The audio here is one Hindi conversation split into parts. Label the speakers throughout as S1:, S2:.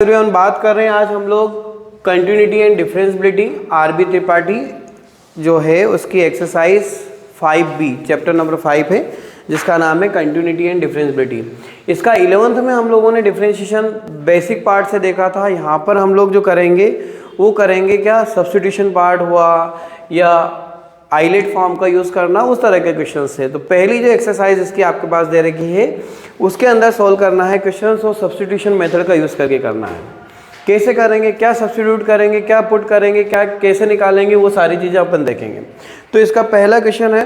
S1: एवरीवन, बात कर रहे हैं आज हम लोग continuity and differentiability R B Tripathi जो है उसकी एक्सरसाइज 5B चैप्टर नंबर 5 है जिसका नाम है कंटिन्यूटी एंड डिफरेंशियबिलिटी। इसका 11th में हम लोगों ने डिफरेंशिएशन बेसिक पार्ट से देखा था। यहाँ पर हम लोग जो करेंगे वो करेंगे क्या, सब्स्टिट्यूशन पार्ट हुआ या आइलेट फॉर्म का यूज़ करना, उस तरह के क्वेश्चन है। तो पहली जो एक्सरसाइज इसकी आपके पास दे रखी है उसके अंदर सॉल्व करना है क्वेश्चन और सब्स्टिट्यूशन मेथड का यूज़ करके करना है। कैसे करेंगे, क्या सब्स्टिट्यूट करेंगे, क्या पुट करेंगे, क्या कैसे निकालेंगे, वो सारी चीज़ें अपन देखेंगे। तो इसका पहला क्वेश्चन है,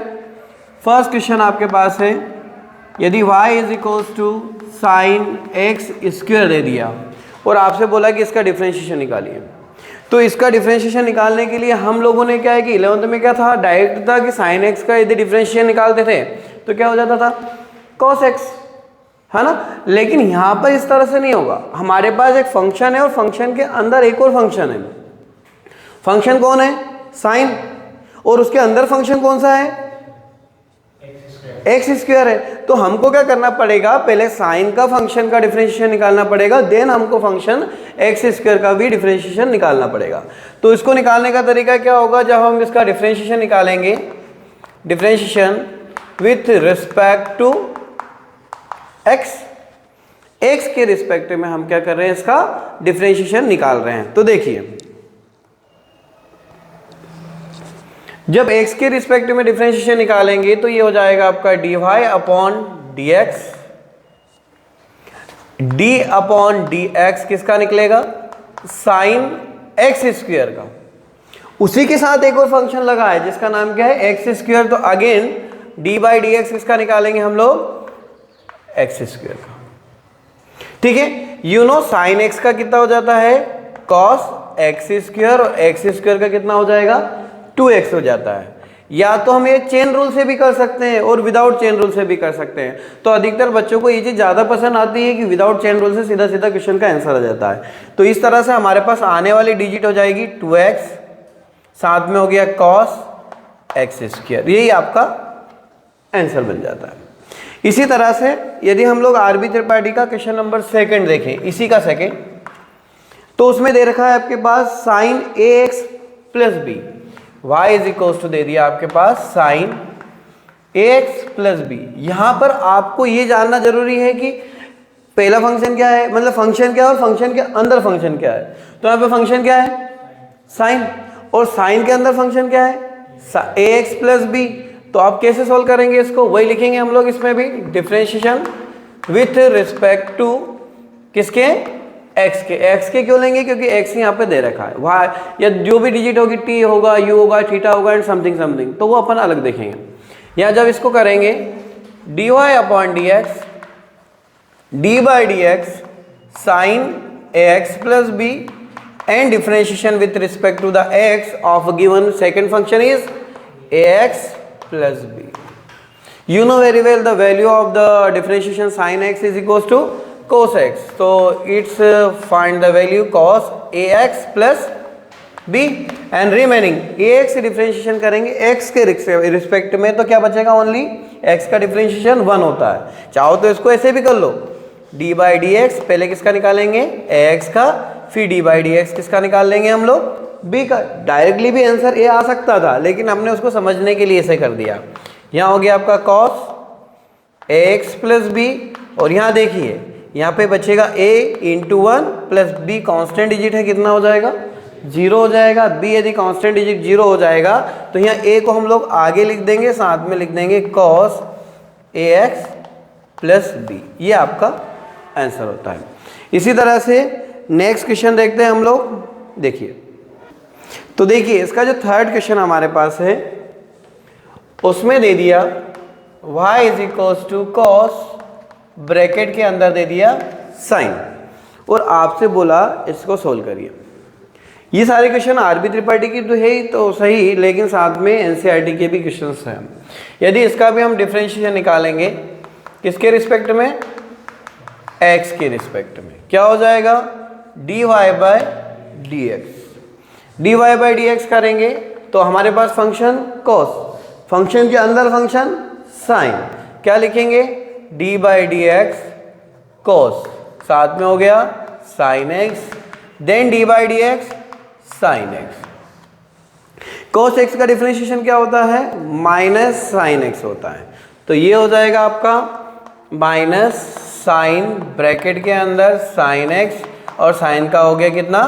S1: फर्स्ट क्वेश्चन आपके पास है, यदि y is equals to sine x square दे दिया और आपसे बोला कि इसका डिफरेंशिएशन निकालिए। तो इसका डिफरेंशिएशन निकालने के लिए हम लोगों ने क्या है कि 11th में क्या था, डायरेक्ट था कि साइन एक्स का यदि डिफरेंशिएशन निकालते थे तो क्या हो जाता था, कॉस एक्स, है ना। लेकिन यहाँ पर इस तरह से नहीं होगा। हमारे पास एक फंक्शन है और फंक्शन के अंदर एक और फंक्शन है। फंक्शन कौन है, साइन, और उसके अंदर फंक्शन कौन सा है, एक्स स्क्वायर है। तो हमको क्या करना पड़ेगा, पहले साइन का फंक्शन का डिफरेंशिएशन निकालना पड़ेगा, देन हमको फंक्शन एक्स स्क्वायर का भी डिफरेंशिएशन निकालना पड़ेगा। तो इसको निकालने का तरीका क्या होगा, जब हम इसका डिफरेंशिएशन निकालेंगे, differentiation with respect to X, X के रिस्पेक्ट में हम क्या कर रहे हैं, इसका डिफरेंशिएशन निकाल रहे हैं। तो देखिए, जब x के रिस्पेक्ट में डिफरेंशिएशन निकालेंगे तो ये हो जाएगा आपका dy upon dx, d upon dx किसका निकलेगा, साइन एक्स स्क्वायर का। उसी के साथ एक और फंक्शन लगा है जिसका नाम क्या है, एक्स स्क्वायर। तो again d by D X किसका निकालेंगे हम लोग, एक्स स्क्वायर का। ठीक है, यू नो साइन एक्स का कितना हो जाता है, कॉस एक्स स्क्वायर, और एक्स स्क्वायर का कितना हो जाएगा, 2x हो जाता है। या तो हम ये चेन रूल से भी कर सकते हैं और विदाउट चेन रूल से भी कर सकते हैं। तो अधिकतर बच्चों को ये चीज़ ज़्यादा पसंद आती है कि विदाउट चेन रूल से सीधा सीधा क्वेश्चन का आंसर आ जाता है। तो इस तरह से हमारे पास आने वाली डिजिट हो जाएगी 2x, साथ में हो गया cos एक्स स्क्वायर, यही आपका आंसर बन जाता है। इसी तरह से यदि हम लोग आरबी त्रिपाठी का क्वेश्चन नंबर 2 देखें, इसी का 2, तो उसमें दे रखा है आपके पास sine ax plus B, y is equal to दे दिया आपके पास साइन ax प्लस बी। यहाँ पर आपको ये जानना जरूरी है कि पहला फंक्शन क्या है, मतलब फंक्शन क्या है और फंक्शन के अंदर फंक्शन क्या है। तो यहाँ पे फंक्शन क्या है, साइन, और साइन के अंदर फंक्शन क्या है, ax प्लस बी। तो आप कैसे सोल्व करेंगे इसको, वही लिखेंगे हम लोग इसमें भी, डिफरेंशिएशन विथ रिस्पेक्ट टू किसके, एक्स के। एक्स के क्यों लेंगे, क्योंकि एक्स यहाँ पे दे रखा है, वहाँ या जो भी डिजिट होगी, टी होगा, यू होगा, थीटा होगा एंड समथिंग समथिंग, तो वो अपन अलग देखेंगे। यहाँ जब इसको करेंगे dy upon D X, D by D X sine ax plus B and differentiation with respect to the X of given second function is ax plus B. You know very well the value of the differentiation sin x is equals to cos x. So it's find the value cos ax plus b and remaining ax differentiation करेंगे x के रिस्पेक्ट में, तो क्या बचेगा, ओनली x का डिफरेंशिएशन 1 होता है। चाहो तो इसको ऐसे भी कर लो, d बाई डी एक्स, पहले किसका निकालेंगे, ax का, फिर d बाई डी एक्स किसका निकाल लेंगे हम लोग, b का। डायरेक्टली भी आंसर a आ सकता था, लेकिन हमने उसको समझने के लिए ऐसे कर दिया। यहाँ हो गया आपका cos ax प्लस बी, और यहाँ देखिए यहाँ पे बचेगा a into 1 plus b, constant digit है, कितना हो जाएगा, 0 हो जाएगा। b यदि कांस्टेंट डिजिट 0 हो जाएगा तो यहाँ a को हम लोग आगे लिख देंगे, साथ में लिख देंगे cos ax प्लस b, ये आपका आंसर होता है। इसी तरह से नेक्स्ट क्वेश्चन देखते हैं हम लोग। देखिए, तो देखिए इसका जो थर्ड क्वेश्चन हमारे पास है उसमें दे दिया y is equals to cos, bracket के अंदर दे दिया साइन, और आपसे बोला इसको सोल्व करिए। ये सारे क्वेश्चन आरबी त्रिपाठी की तो है ही, तो सही, लेकिन साथ में एनसीईआरटी के भी क्वेश्चंस हैं। यदि इसका भी हम डिफरेंशिएशन निकालेंगे किसके रिस्पेक्ट में, x के रिस्पेक्ट में, क्या हो जाएगा, dy by D X. D Y by D X करेंगे तो हमारे पास फंक्शन cos, फंक्शन के अंदर फंक्शन साइन, क्या लिखेंगे, d by D X cos, साथ में हो गया sine X, then D by D X sine X. cos x का डिफरेंशिएशन क्या होता है? माइनस साइन एक्स होता है। तो ये हो जाएगा आपका माइनस साइन ब्रैकेट के अंदर साइन एक्स और साइन का हो गया कितना?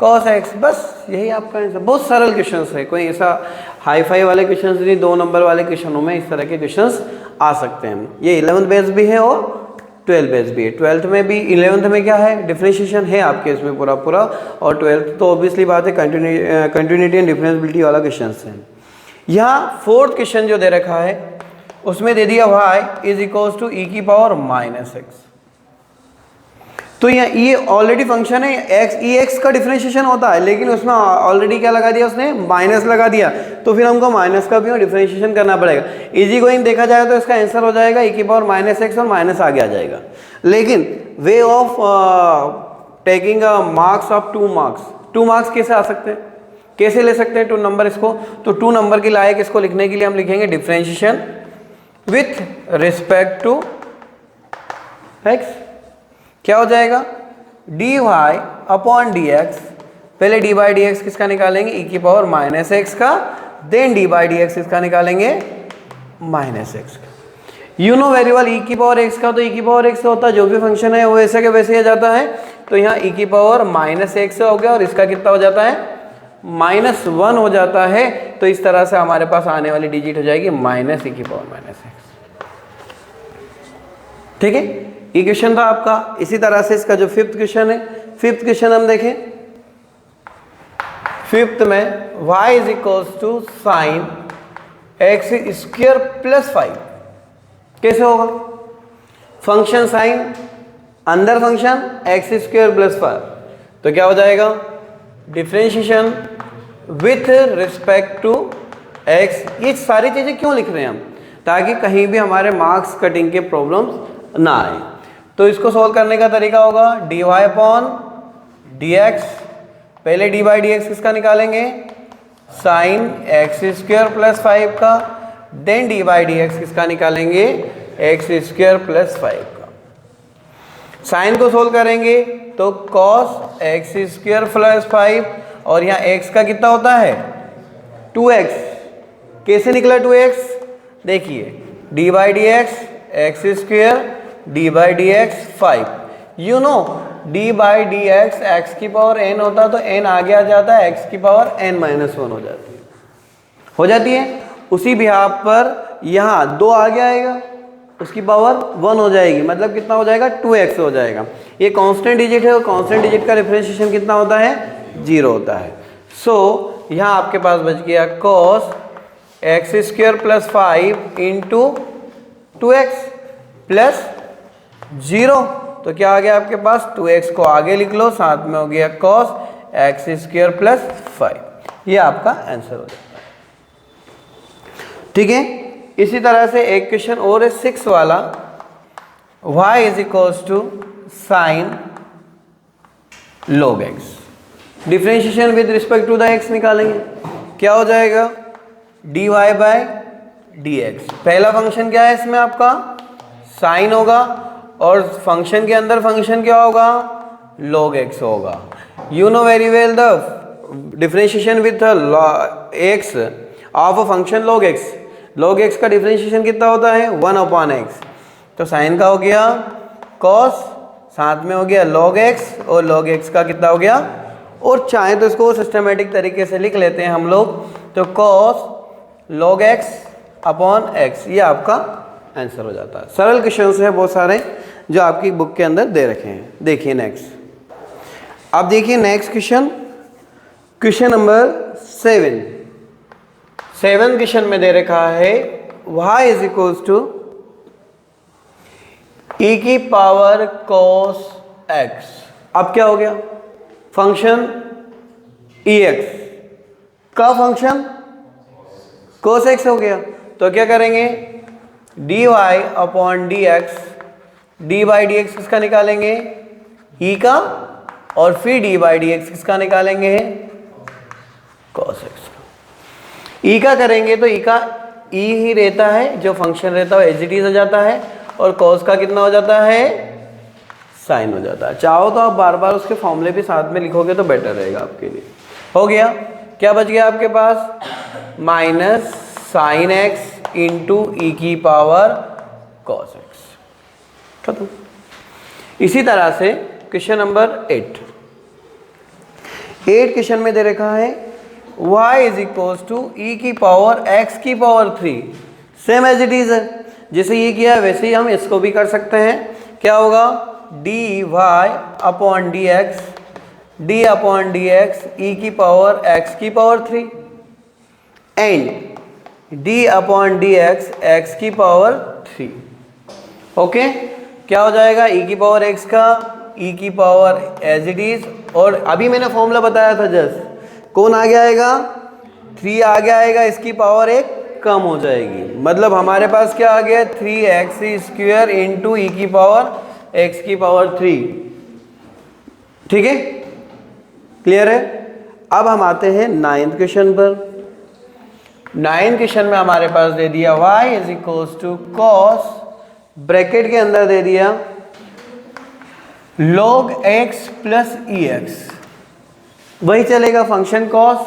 S1: cos x। बस यही आपका आंसर। बहुत सरल क्वेश्चंस है, कोई ऐसा हाई फाई वाले क्वेश्चंस नहीं, 2 नंबर वाले क्वेश्चनों में इस तरह के क्वेश्चंस आ सकते हैं। ये 11th बेस भी है और 12th बेस भी है। 12th में भी, 11th में क्या है? डिफरेंशिएशन है आपके इसमें पूरा पूरा, और 12th तो ऑब्वियसली बात है कंटिन्यूटी एंड डिफरेंशिएबिलिटी वाला क्वेश्चन है। यहाँ 4th क्वेश्चन जो दे रखा है उसमें दे दिया y is equals to E की पावर माइनस एक्स। तो ये ऑलरेडी फंक्शन है x, ई एक्स का डिफरेंशिएशन होता है, लेकिन उसमें ऑलरेडी क्या लगा दिया उसने? माइनस लगा दिया। तो फिर हमको माइनस का भी डिफरेंशिएशन करना पड़ेगा। इजी गोइंग देखा जाए तो इसका आंसर हो जाएगा ई की पावर माइनस एक्स, और माइनस आगे आ जाएगा। लेकिन way of taking marks of 2 marks, 2 marks कैसे आ सकते हैं, कैसे ले सकते हैं 2 नंबर इसको? तो 2 नंबर के लायक इसको लिखने के लिए हम लिखेंगे differentiation with respect to X. क्या हो जाएगा? D Y upon D X, पहले डी बाई डी एक्स किसका निकालेंगे? ई की पावर माइनस एक्स का, then D by D X किसका निकालेंगे? माइनस एक्स का। You know very well, E की पावर एक्स का तो ई की पावर एक्स होता है, जो भी फंक्शन है वो वैसे के वैसे ही जाता है। तो यहाँ ई की पावर माइनस एक्स हो गया, और इसका कितना हो जाता है? -1 हो जाता है। तो इस तरह से हमारे पास आने वाली डिजिट हो जाएगी माइनस ई की पावर माइनस एक्स। ठीक है, ये क्वेश्चन था आपका। इसी तरह से इसका जो 5th क्वेश्चन है, 5th क्वेश्चन हम देखें। 5th में y is equals to sine x square plus 5 कैसे होगा? फंक्शन साइन, अंदर फंक्शन एक्स स्क्वायर प्लस 5, तो क्या हो जाएगा? Differentiation with respect to X. ये सारी चीजें क्यों लिख रहे हैं हम? ताकि कहीं भी हमारे मार्क्स कटिंग के प्रॉब्लम्स ना आए। तो इसको सॉल्व करने का तरीका होगा dy अपॉन dx, पहले डी बाई डी एक्स किसका निकालेंगे? साइन एक्स स्क्वायर प्लस 5 का, then D by D X किसका निकालेंगे? एक्स स्क्वायर प्लस 5 का। साइन को सोल्व करेंगे तो cos एक्स स्क्वायर प्लस 5, और यहाँ x का कितना होता है? 2x। कैसे निकला 2x? देखिए D by D x square, D by D x 5। You know D by D x x की पावर n होता तो n आगे आ जाता है, x की पावर n-1 हो जाती है। उसी बिहाफ पर यहाँ 2 आगे आएगा, उसकी पावर 1 हो जाएगी, मतलब कितना हो जाएगा? 2x हो जाएगा। ये कांस्टेंट डिजिट है, और कांस्टेंट डिजिट का डिफरेंशिएशन कितना होता है? 0 होता है। सो यहाँ आपके पास बच गया cos x square plus 5 into 2x plus 0। तो क्या आ गया आपके पास? 2x को आगे लिख लो, साथ में हो गया cos एक्स स्क्वायर प्लस 5। ये आपका आंसर हो जाता है। ठीक है, इसी तरह से एक क्वेश्चन और है 6 वाला, y is equals to sine log x। Differentiation with respect to the x निकालेंगे। क्या हो जाएगा? dy by dx। पहला फंक्शन क्या है इसमें आपका? साइन होगा, और फंक्शन के अंदर फंक्शन क्या होगा? log x होगा। You know very well the differentiation with x of a function log x। log x का डिफरेंशिएशन कितना होता है? 1/x। तो साइन का हो गया cos, साथ में हो गया log x, और log x का कितना हो गया? और चाहे तो इसको सिस्टमेटिक तरीके से लिख लेते हैं हम लोग, तो cos log x upon x, ये आपका आंसर हो जाता है। सरल क्वेश्चंस है बहुत सारे जो आपकी बुक के अंदर दे रखे हैं। देखिए नेक्स्ट, अब देखिए next question, question number 7। 7 question में दे रखा है y is equals to e की पावर cos x। अब क्या हो गया? फंक्शन ex का फंक्शन cos x हो गया। तो क्या करेंगे? dy upon dx, D by D X किसका निकालेंगे? e का, और फिर डी बाई डी एक्स किसका निकालेंगे? cos x का। e का करेंगे तो e का e ही रहता है, जो फंक्शन रहता है एज इट इज हो जाता है, और cos का कितना हो जाता है? साइन हो जाता है। चाहो तो आप बार बार उसके फॉर्मूले भी साथ में लिखोगे तो बेटर रहेगा आपके लिए। हो गया, क्या बच गया आपके पास, माइनस साइन एक्स इंटू ई की पावर कॉस एक्स, खत्म। इसी तरह से क्वेश्चन नंबर 8 क्वेश्चन में दे रखा है y is equal to E की पावर x की power 3, same as it is है, जैसे ये किया वैसे ही हम इसको भी कर सकते हैं। क्या होगा, dy upon dx, d upon dx e की पावर x की power 3 and d upon dx x की पावर 3। ओके, क्या हो जाएगा, e की पावर x का e की पावर एज इट इज, और अभी मैंने फॉर्मूला बताया था जस्ट, कौन आगे आएगा, 3 आगे आएगा, इसकी पावर एक कम हो जाएगी, मतलब हमारे पास क्या आ गया, 3x² इंटू ई की पावर x की पावर 3। ठीक है, क्लियर है। अब हम आते हैं 9th क्वेश्चन पर। 9th क्वेश्चन में हमारे पास दे दिया y is equal to cos, bracket के अंदर दे दिया log x plus E X, वही चलेगा फंक्शन कॉस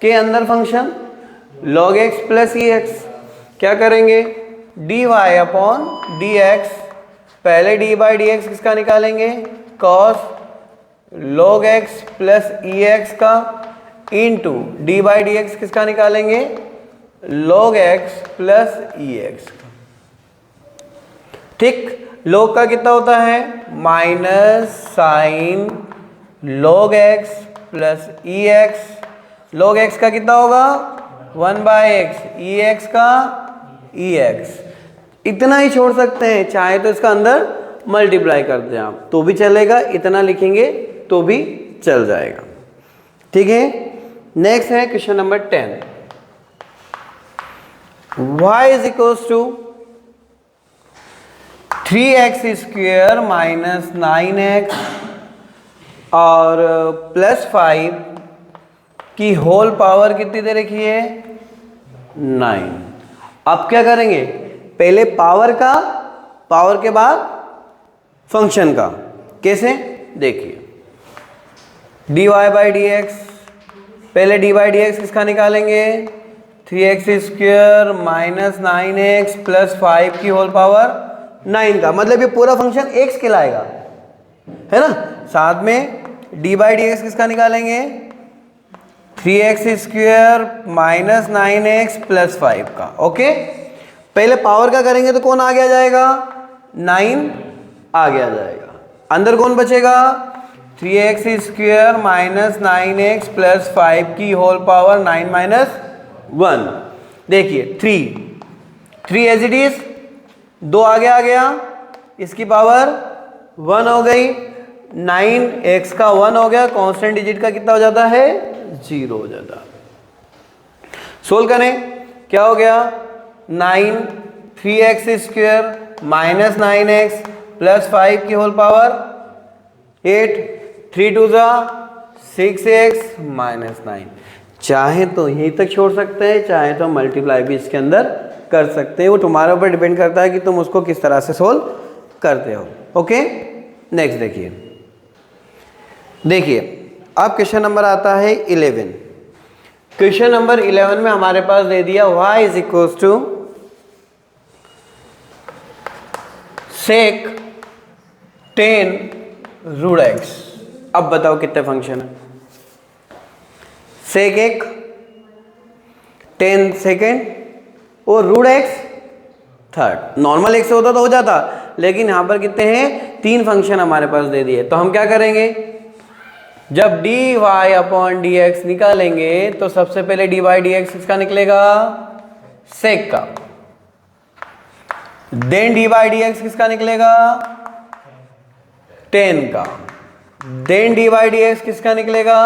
S1: के अंदर function log x plus E X. क्या करेंगे, dy अपॉन dx, पहले d बाई डी एक्स किसका निकालेंगे, cos log x plus E X का, into d by D X किसका निकालेंगे, log x plus E X का। ठीक, log का कितना होता है, minus sign log x plus E x, log x का कितना होगा 1/x, ई एक्स का ई एक्स, इतना ही छोड़ सकते हैं, चाहे तो इसका अंदर मल्टीप्लाई कर दें आप तो भी चलेगा, इतना लिखेंगे तो भी चल जाएगा। ठीक है, नेक्स्ट है question number 10, y is equals to 3x² minus 9x और प्लस 5 की होल पावर कितनी दे रखी है, 9। अब क्या करेंगे, पहले पावर का, पावर के बाद फंक्शन का, कैसे देखिए, dy बाई डी एक्स, पहले dy बाई डी एक्स किसका निकालेंगे, 3x² माइनस 9x प्लस 5 की होल पावर 9 का, मतलब ये पूरा फंक्शन x कहलाएगा, है ना। साथ में d बाई डी एक्स किसका निकालेंगे, 3x² माइनस 9x प्लस 5 का। ओके, पहले पावर का करेंगे तो कौन आगे आ जाएगा, 9 आगे आ जाएगा, अंदर कौन बचेगा, 3x² माइनस 9x प्लस 5 की होल पावर 9 माइनस 1। देखिए 3 एज इट इज, 2 आगे आ गया, इसकी पावर 1 हो गई, 9x का 1 हो गया, कांस्टेंट डिजिट का कितना हो जाता है, 0 हो जाता। सोल्व करें, क्या हो गया, 9 3x² माइनस 9x प्लस 5 की होल पावर 8, 3 2 6x माइनस 9। चाहे तो यहीं तक छोड़ सकते हैं, चाहे तो मल्टीप्लाई भी इसके अंदर कर सकते हैं, वो तुम्हारे ऊपर डिपेंड करता है कि तुम उसको किस तरह से सोल्व करते हो। ओके, नेक्स्ट देखिए अब क्वेश्चन नंबर आता है 11। क्वेश्चन नंबर 11 में हमारे पास दे दिया y is equal to sec 10 root x। अब बताओ कितने फंक्शन है, सेक 1 10 सेकेंड और root x third. Normal x से होता तो हो जाता, लेकिन यहां पर कितने हैं, 3 फंक्शन हमारे पास दे दिए। तो हम क्या करेंगे, जब dy अपॉन dx निकालेंगे तो सबसे पहले dy बाई डी एक्स किसका निकलेगा, सेक का, then dy by D X किसका निकलेगा, 10 का, then dy by D X किसका निकलेगा,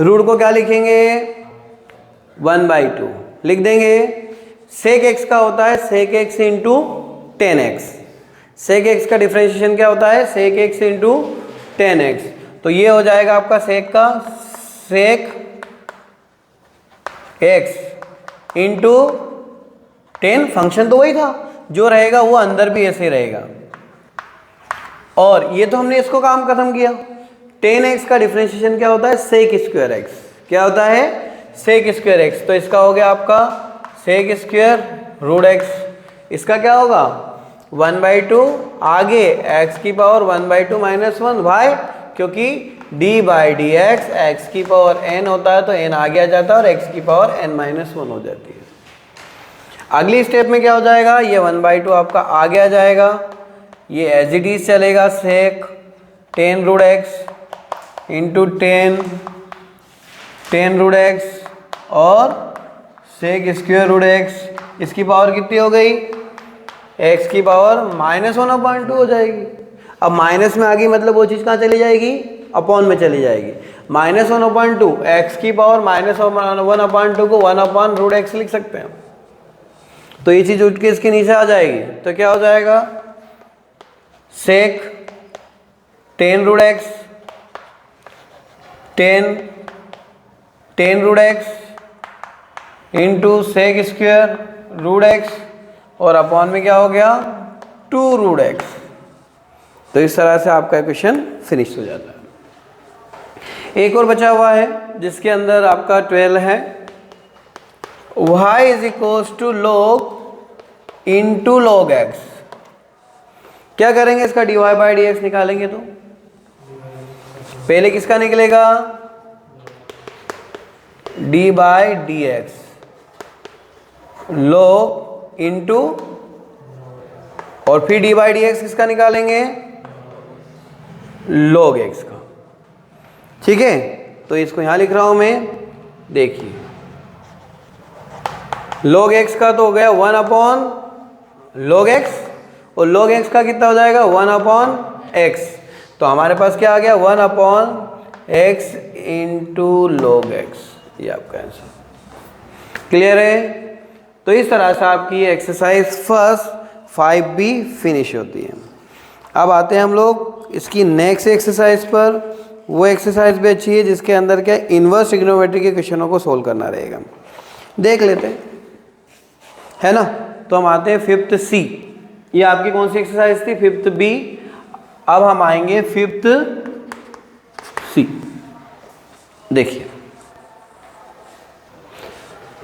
S1: रूट को क्या लिखेंगे 1/2 लिख देंगे। सेक x का होता है सेक x इंटू 10x, सेक x का डिफरेंशिएशन क्या होता है, सेक x इंटू 10x। तो ये हो जाएगा आपका सेक का सेक x इंटू 10, फंक्शन तो वही था, जो रहेगा वो अंदर भी ऐसे ही रहेगा। और ये तो हमने इसको काम खत्म किया। tan x का डिफरेंशिएशन क्या होता है, sec स्क्वायर x। क्या होता है, sec स्क्वायर x। तो इसका हो गया आपका sec स्क्वायर रूट x। इसका क्या होगा 1/2, आगे x की पावर 1/2 - 1 भाई, क्योंकि d/dx x की पावर n होता है तो n आगे आ जाता है और x की पावर n - 1 हो जाती है। अगली स्टेप में क्या हो जाएगा, ये 1/2 आपका आगे आ जाएगा, ये एज इट इज चलेगा sec tan root x into tan root x और sec स्क्वायर रूट x। इसकी पावर कितनी हो गई, x की पावर -1/2 हो जाएगी। अब माइनस में आ गई मतलब वो चीज़ कहाँ चली जाएगी, अपॉन में चली जाएगी। -1/2 x की पावर -1/2 को 1/√x लिख सकते हैं। तो ये चीज़ उठ के इसके नीचे आ जाएगी, तो क्या हो जाएगा sec tan root x tan root x into sec square root x और अपॉन में क्या हो गया 2√x। तो इस तरह से आपका क्वेश्चन फिनिश हो जाता है। एक और बचा हुआ है जिसके अंदर आपका 12 है, y is equals to log into log x। क्या करेंगे, इसका dy/dx निकालेंगे तो पहले किसका निकलेगा, d/dx log इंटू और फिर d/dx किसका निकालेंगे, log x का। ठीक है, तो इसको यहां लिख रहा हूं मैं, देखिए log x का तो हो गया 1/log x और log x का कितना हो जाएगा 1/x। तो हमारे पास क्या आ गया 1/x इंटू log x, ये आपका आंसर। क्लियर है। तो इस तरह से आपकी एक्सरसाइज फर्स्ट 5B फिनिश होती है। अब आते हैं हम लोग इसकी नेक्स्ट एक्सरसाइज पर। वो एक्सरसाइज भी अच्छी है जिसके अंदर क्या इनवर्स ट्रिग्नोमेट्री के क्वेश्चनों को सोल्व करना रहेगा। देख लेते हैं, है ना। तो हम आते हैं 5th C। ये आपकी कौन सी एक्सरसाइज थी, 5th B। अब हम आएंगे 5th C।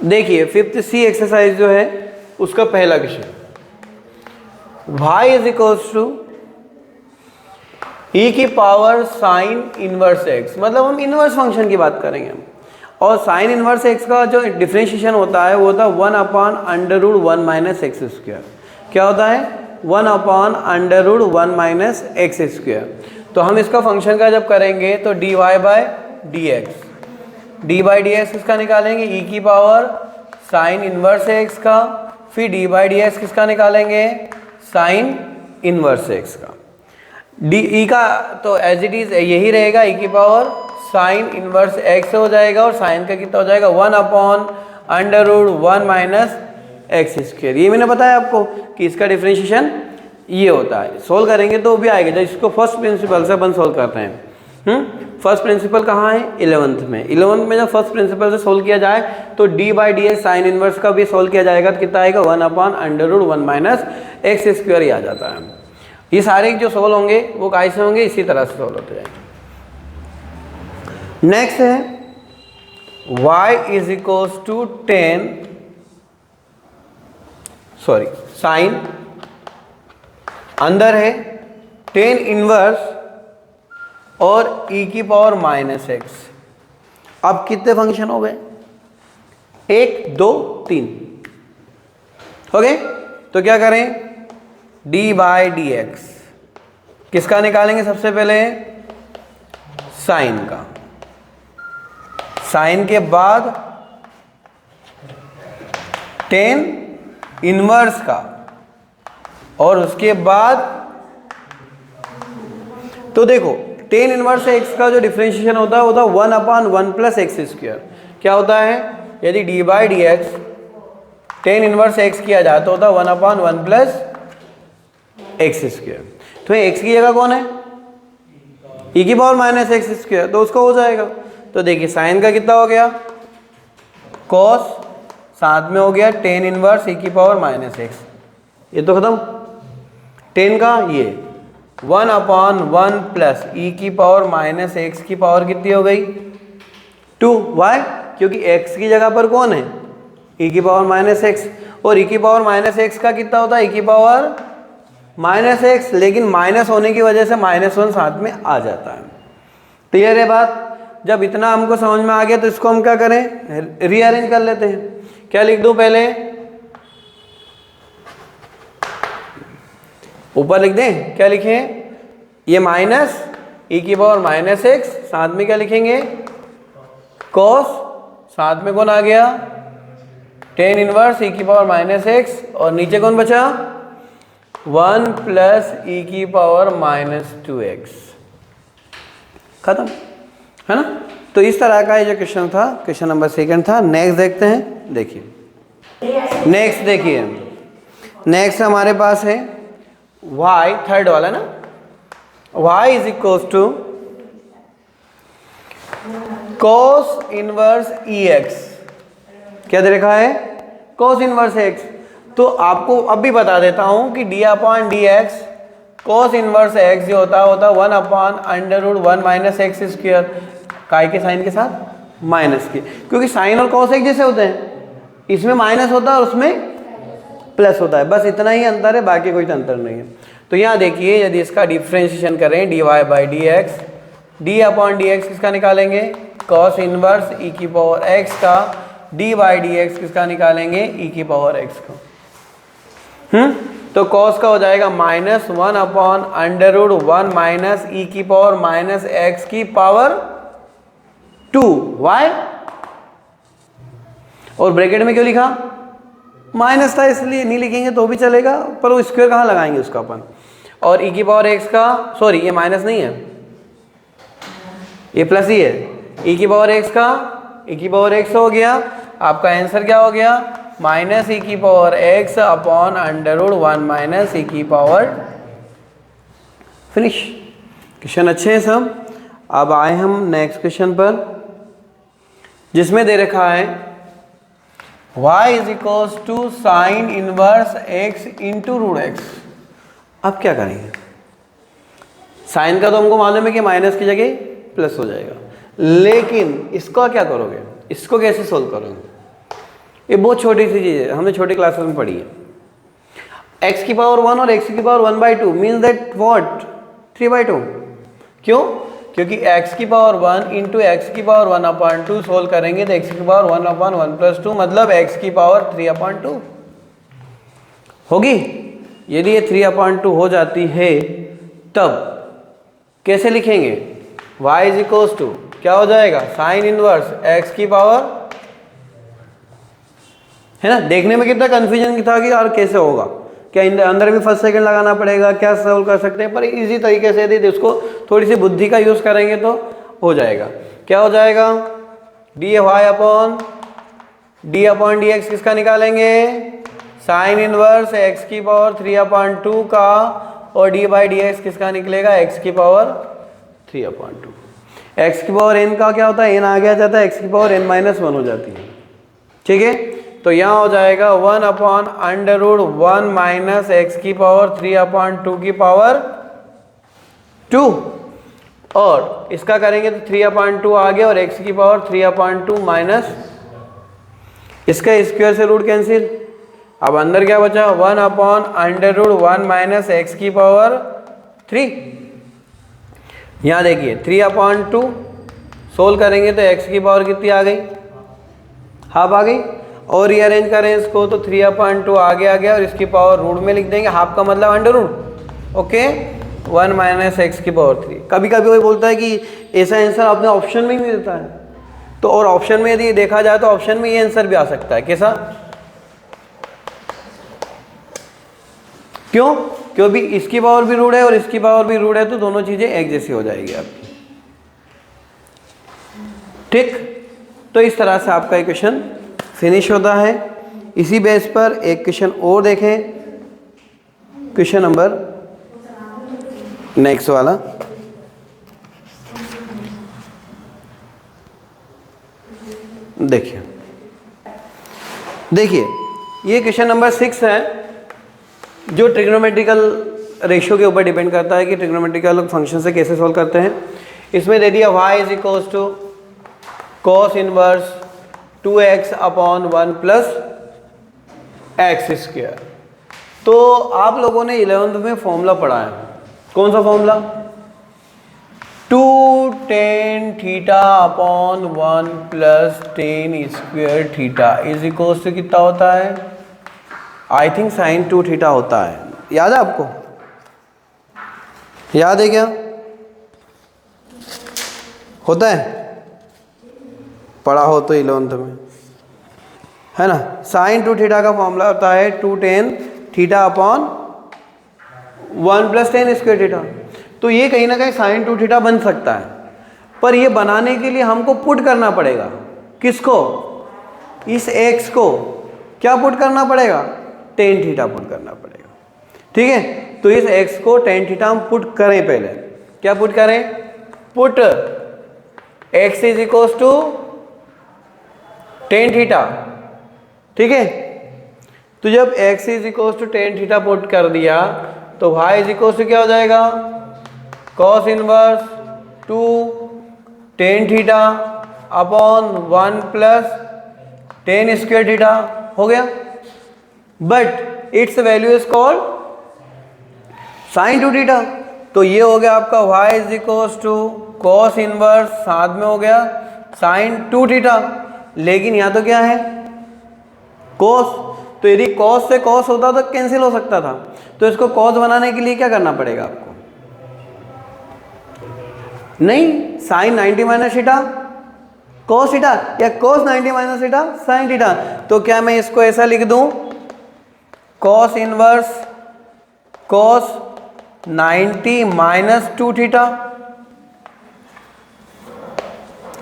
S1: देखिए 5th C एक्सरसाइज जो है उसका पहला क्वेश्चन, y is equals to e की पावर साइन इनवर्स x, मतलब हम इनवर्स फंक्शन की बात करेंगे। और साइन इनवर्स x का जो डिफरेंशिएशन होता है वो होता है 1/√1 - x²। क्या होता है 1/√1 - x²। तो हम इसका फंक्शन का जब करेंगे तो dy/dx किसका निकालेंगे, e की पावर साइन इनवर्स x का, फिर dy/dx किसका निकालेंगे, साइन इनवर्स x का। e का तो एज इट इज यही रहेगा, e की पावर साइन इनवर्स x हो जाएगा और साइन का कितना हो जाएगा 1/√1 - x²। ये मैंने बताया आपको कि इसका डिफरेंशिएशन ये होता है। सोल्व करेंगे तो भी आएगा। जब इसको फर्स्ट प्रिंसिपल से अपन सोल्व करते हैं, फर्स्ट प्रिंसिपल कहाँ है 11th में। 11th में जब फर्स्ट प्रिंसिपल से सोल्व किया जाए तो dy/dx साइन इनवर्स का भी सोल्व किया जाएगा तो कितना आएगा 1/√1 - x² ही आ जाता है। ये सारे जो सोल्व होंगे वो कैसे होंगे, इसी तरह से सोल्व होते जाएंगे। नेक्स्ट है y is equals to sine, अंदर है tan इनवर्स और e की पावर -x। अब कितने फंक्शन हो गए, 1 2 3 हो गए। तो क्या करें, d/dx किसका निकालेंगे, सबसे पहले साइन का, साइन के बाद tan इनवर्स का और उसके बाद तो देखो tan इनवर्स x का जो डिफरेंशिएशन होता है 1/1 + x²। क्या होता है, यदि d/dx tan इनवर्स x किया जाए तो होता है 1/1 + x²। तो x की जगह कौन है, e की पावर -x², तो उसका हो जाएगा। तो देखिए साइन का कितना हो गया cos, साथ में हो गया tan इनवर्स e की पावर -x, ये तो खत्म। tan का ये 1 अपॉन 1 प्लस ई की पावर माइनस एक्स की पावर कितनी हो गई 2। वाई? क्योंकि x की जगह पर कौन है e की पावर माइनस एक्स, और e की पावर माइनस एक्स का कितना होता है e की पावर माइनस एक्स, लेकिन माइनस होने की वजह से -1 साथ में आ जाता है। क्लियर है बात? जब इतना हमको समझ में आ गया तो इसको हम क्या करें, रीअरेंज कर लेते हैं। क्या लिख दूं पहले, ऊपर लिख दें, क्या लिखें, ये माइनस ई की पावर माइनस एक्स, साथ में क्या लिखेंगे कॉस, साथ में कौन आ गया tan इनवर्स ई की पावर माइनस एक्स, और नीचे कौन बचा 1 प्लस ई की पावर माइनस 2x। खत्म है ना? तो इस तरह का ये जो क्वेश्चन था, क्वेश्चन नंबर 2 था। नेक्स्ट देखते हैं। देखिए नेक्स्ट, देखिए नेक्स्ट हमारे पास है y, थर्ड वाला ना, y is equal to cos inverse ex। क्या दे रखा है, cos इनवर्स x। तो आपको अब भी बता देता हूं कि d upon D x cos inverse x जो होता है 1 अपॉन √1 माइनस एक्स स्क्वायर, काय के साइन के साथ माइनस के, क्योंकि साइन और cos एक जैसे होते हैं, इसमें माइनस होता है और उसमें प्लस होता है, बस इतना ही अंतर है, बाकी कोई अंतर नहीं है। तो यहाँ देखिए यदि इसका डिफ्रेंशिएशन करें dy by D X, D upon D X किसका निकालेंगे cos इनवर्स e की पावर x का, d बाई डी एक्स किसका निकालेंगे e की पावर x का। तो cos का हो जाएगा -1 अपॉन √1 माइनस ई की पावर माइनस एक्स की पावर 2। वाई? और ब्रैकेट में क्यों लिखा, माइनस था इसलिए, नहीं लिखेंगे तो भी चलेगा, पर वो स्क्वायर कहाँ लगाएंगे उसका अपन। और ई की पावर एक्स का, सॉरी ये माइनस नहीं है, ये प्लस ही है, ई की पावर एक्स का, ई की पावर एक्स हो गया, आपका आंसर क्या हो गया माइनस ई की पावर एक्स अपॉन √1 माइनस ई की पावर। फिनिश। क्वेश्चन अच्छे हैं सब। अब आए हम नेक्स्ट क्वेश्चन पर, जिसमें दे रखा है y is equals to sine inverse x into √x। अब क्या करेंगे, साइन का तो हमको मालूम है कि माइनस की जगह प्लस हो जाएगा, लेकिन इसका क्या करोगे, इसको कैसे सोल्व करोगे, ये बहुत छोटी सी चीज़ है, हमने छोटी क्लासेस में पढ़ी है। x की पावर 1 और x की पावर 1/2 मीन्स दैट व्हाट 3/2। क्यों? क्योंकि x की पावर 1 इंटू एक्स की पावर 1/2 सोल्व करेंगे तो x की पावर 1/1 + 2 मतलब x की पावर 3/2 होगी। यदि ये 3/2 हो जाती है तब कैसे लिखेंगे, y इज इक्वल टू क्या हो जाएगा साइन इनवर्स x की पावर, है ना। देखने में कितना कंफ्यूजन था कि यार कैसे होगा, क्या अंदर भी फर्स्ट सेकंड लगाना पड़ेगा, क्या सॉल्व कर सकते हैं, पर इजी तरीके से यदि उसको थोड़ी सी बुद्धि का यूज़ करेंगे तो हो जाएगा। क्या हो जाएगा dy अपॉन डी एक्स किसका निकालेंगे साइन इनवर्स x की पावर 3/2 का, और d बाई डी एक्स किसका निकलेगा x की पावर 3/2। x की पावर n का क्या होता है, n आगे आ जाता है, x की पावर n-1 हो जाती है। ठीक है, तो यहाँ हो जाएगा 1 अपॉन √1 माइनस एक्स की पावर 3/2 की पावर 2, और इसका करेंगे तो 3/2 आ गया और x की पावर 3/2 माइनस इसका स्क्वायर से रूट कैंसिल। अब अंदर क्या बचा 1 अपॉन √1 माइनस एक्स की पावर 3। यहाँ देखिए 3/2 सोल्व करेंगे तो x की पावर कितनी आ गई, हाफ आ गई, और रीअरेंज करें इसको तो 3/2 आगे आ गया और इसकी पावर रूट में लिख देंगे, हाफ का मतलब under root. Okay, 1 minus X की पावर 3। कभी कभी कोई बोलता है कि ऐसा आंसर आपने ऑप्शन में ही नहीं देता है, तो और ऑप्शन में यदि देखा जाए तो ऑप्शन में ये आंसर भी आ सकता है। कैसा, क्यों? क्योंकि इसकी पावर भी रूट है और इसकी पावर भी रूट है, तो दोनों चीजें एक जैसी हो जाएगी आपकी। ठीक, तो इस तरह से आपका इक्वेशन फिनिश होता है। इसी बेस पर एक क्वेश्चन और देखें, क्वेश्चन नंबर नेक्स्ट वाला। देखिए ये क्वेश्चन नंबर 6 है, जो ट्रिग्नोमेट्रिकल रेशियो के ऊपर डिपेंड करता है कि ट्रिग्नोमेट्रिकल फंक्शन से कैसे सॉल्व करते हैं। इसमें दे दिया y is equals to cos inverse 2x upon 1 plus X square. तो आप लोगों ने 11th में फॉर्मूला पढ़ा है, कौन सा formula? 2 tan theta upon 1 plus tan square theta is equals to कितना होता है? आई थिंक sin 2 थीटा होता है। याद है आपको? याद है क्या? होता है, पढ़ा हो तो 11th में, है ना। sin 2 थीटा का फॉर्मूला होता है 2 tan theta upon 1 plus tan square theta. तो ये कहीं ना कहीं sin 2 थीटा बन सकता है, पर ये बनाने के लिए हमको पुट करना पड़ेगा। किसको? इस x को क्या पुट करना पड़ेगा? tan थीटा पुट करना पड़ेगा। ठीक है, तो इस x को tan थीटा हम पुट करें। पहले क्या पुट करें? Put x is equals to tan theta. ठीक है, तो जब x is equals to tan theta put कर दिया तो y इज इक्वल्स टू क्या हो जाएगा? cos inverse 2 tan theta upon 1 plus tan square theta हो गया। But its value is called sin 2 theta. तो ये हो गया आपका y is equals to cos inverse, साथ में हो गया sin 2 थीटा। लेकिन यहाँ तो क्या है? cos। तो यदि cos से cos होता तो कैंसिल हो सकता था, तो इसको cos बनाने के लिए क्या करना पड़ेगा आपको? नहीं, sin 90 minus theta cos theta या cos 90 minus theta sin theta. तो क्या मैं इसको ऐसा लिख दूं? cos inverse cos 90 minus 2 theta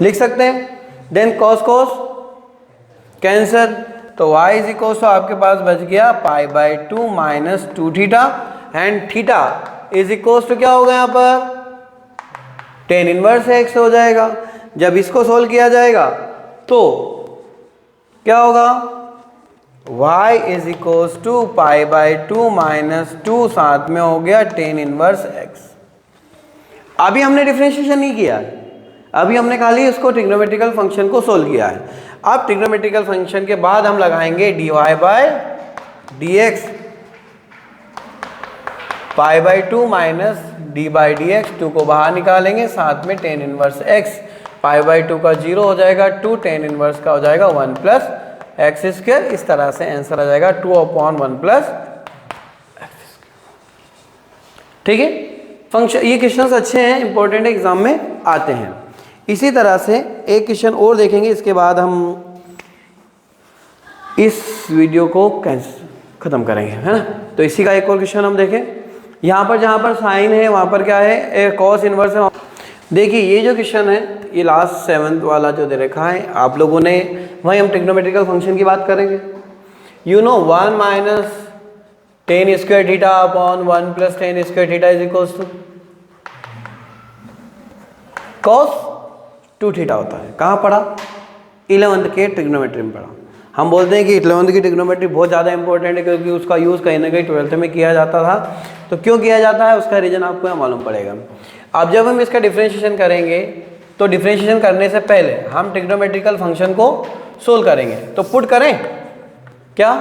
S1: लिख सकते हैं। देन cos cos कैंसर, तो y इज इक्वल टू आपके पास बच गया pi by 2 minus 2 theta and theta is equal to क्या होगा यहाँ पर? tan इनवर्स x हो जाएगा। जब इसको सोल्व किया जाएगा तो क्या होगा? y is equals to pi by 2 minus 2, साथ में हो गया tan इनवर्स x। अभी हमने डिफरेंशिएशन नहीं किया है, अभी हमने खाली इसको ट्रिग्नोमेट्रिकल फंक्शन को सोल्व किया है। अब ट्रिग्नोमेट्रिकल फंक्शन के बाद हम लगाएंगे dy by dx, pi by 2 minus D by D X, 2 को बाहर निकालेंगे, साथ में tan inverse x। Pi by 2 का 0 हो जाएगा 2, tan इनवर्स का हो जाएगा 1 प्लस एक्स स्क्वायर। इस तरह से आंसर आ जाएगा 2 अपॉन 1 प्लस एक्स स्क्वायर। ठीक है, फंक्शन ये क्वेश्चंस अच्छे हैं, इंपॉर्टेंट एग्जाम में आते हैं। इसी तरह से एक क्वेश्चन और देखेंगे, इसके बाद हम इस वीडियो को खत्म करेंगे, है ना। तो इसी का एक और क्वेश्चन हम देखें। यहाँ पर जहाँ पर साइन है वहाँ पर क्या है? कॉस इनवर्स है। देखिए ये जो क्वेश्चन है ये लास्ट 7th वाला जो दे रखा है आप लोगों ने, वहीं हम ट्रिग्नोमेट्रिकल फंक्शन की बात करेंगे। You know 1 minus tan square theta upon 1 plus tan square theta is equals to cos 2 theta होता है। कहाँ पढ़ा? 11th के ट्रिग्नोमेट्री में पढ़ा। हम बोलते हैं कि 11th की ट्रिग्नोमेट्री बहुत ज़्यादा इंपॉर्टेंट है क्योंकि उसका यूज़ कहीं ना कहीं 12th में किया जाता था। तो क्यों किया जाता है उसका रीज़न आपको यहाँ मालूम पड़ेगा। अब जब हम इसका डिफरेंशिएशन करेंगे तो डिफरेंशिएशन करने से पहले हम ट्रिग्नोमेट्रिकल फंक्शन को सोल्व करेंगे। तो पुट करें क्या?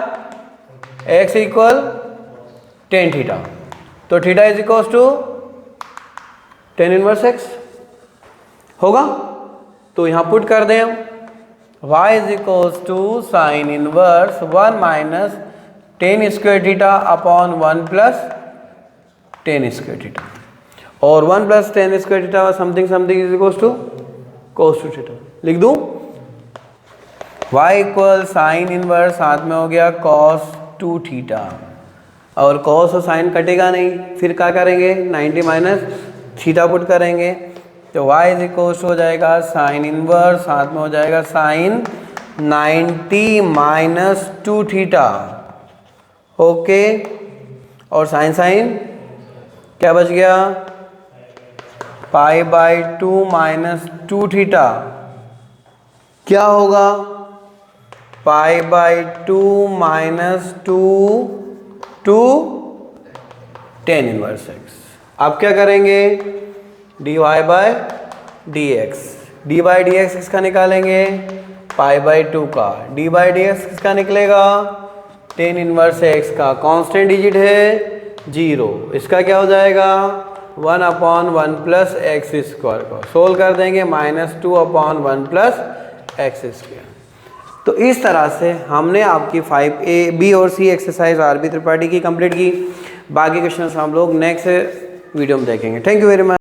S1: x इक्वल tan थीटा, तो theta is equals to tan inverse x होगा। तो यहाँ पुट कर दें हम y is equals to sine inverse 1 minus tan square theta upon 1 plus tan square theta, और 1 plus tan square theta something something is equals to cos 2 theta. लिख दूं y इक्वल साइन इनवर्स, साथ में हो गया cos 2 थीटा, और cos और साइन कटेगा नहीं, फिर क्या करेंगे? 90 माइनस थीटा पुट करेंगे, तो y इज इक्वल हो जाएगा साइन इनवर्स, साथ में हो जाएगा साइन 90 माइनस 2 थीटा। ओके, और साइन साइन क्या बच गया? पाई बाई 2 माइनस 2 थीटा क्या होगा? Pi by 2 minus 2 two tan inverse x। अब क्या करेंगे, dy बाय डी एक्स किसका निकालेंगे, पाई बाई 2 का, डी बाई डी एक्स किसका निकलेगा, tan इनवर्स x का, कांस्टेंट डिजिट है 0, इसका क्या हो जाएगा 1/1 प्लस एक्स स्क्वायर का, सोल्व कर देंगे -2/1 प्लस एक्स स्क्वायर। तो इस तरह से हमने आपकी 5A, B और C एक्सरसाइज RB त्रिपाठी की कंप्लीट की। बाकी क्वेश्चन हम लोग नेक्स्ट वीडियो में देखेंगे। Thank you very much.